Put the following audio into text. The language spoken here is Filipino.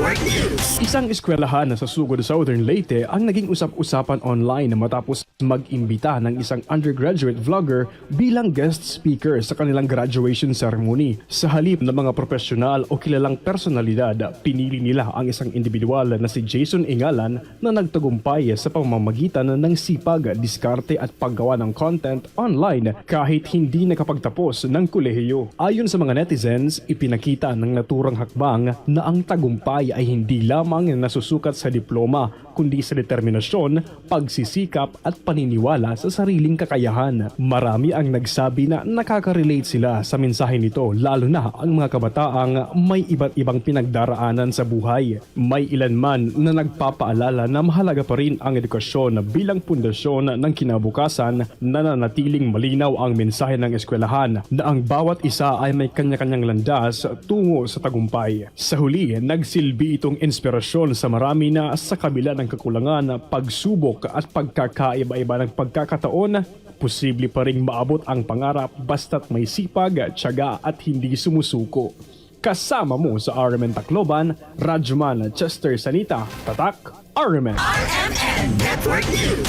Network News. Isang eskwelahan sa Sugod, Southern Leyte ang naging usap-usapan online matapos mag-imbita ng isang undergraduate vlogger bilang guest speaker sa kanilang graduation ceremony. Sa halip ng mga profesional o kilalang personalidad, pinili nila ang isang individual na si Jason Ingalan na nagtagumpay sa pamamagitan ng sipag, diskarte at paggawa ng content online kahit hindi nakapagtapos ng kolehiyo. Ayon sa mga netizens, ipinakita ng naturang hakbang na ang tagumpay ay hindi lamang nasusukat sa diploma kundi sa determinasyon, pagsisikap at paniniwala sa sariling kakayahan. Marami ang nagsabi na nakaka-relate sila sa mensahe nito, lalo na ang mga kabataang may iba't ibang pinagdaraanan sa buhay. May ilan man na nagpapaalala na mahalaga pa rin ang edukasyon bilang pundasyon ng kinabukasan, nananatiling malinaw ang mensahe ng eskwelahan na ang bawat isa ay may kanya-kanyang landas tungo sa tagumpay. Sa huli, nagsilbi itong inspirasyon sa marami na sa kabila ng kakulangan, pagsubok at pagkakaiba-iba ng pagkakataon, posible pa ring maabot ang pangarap basta't may sipag, tiyaga at hindi sumusuko. Kasama mo sa RMN Tacloban, Radyoman Chester Sanita, Tatak, RMN. RMN Network News.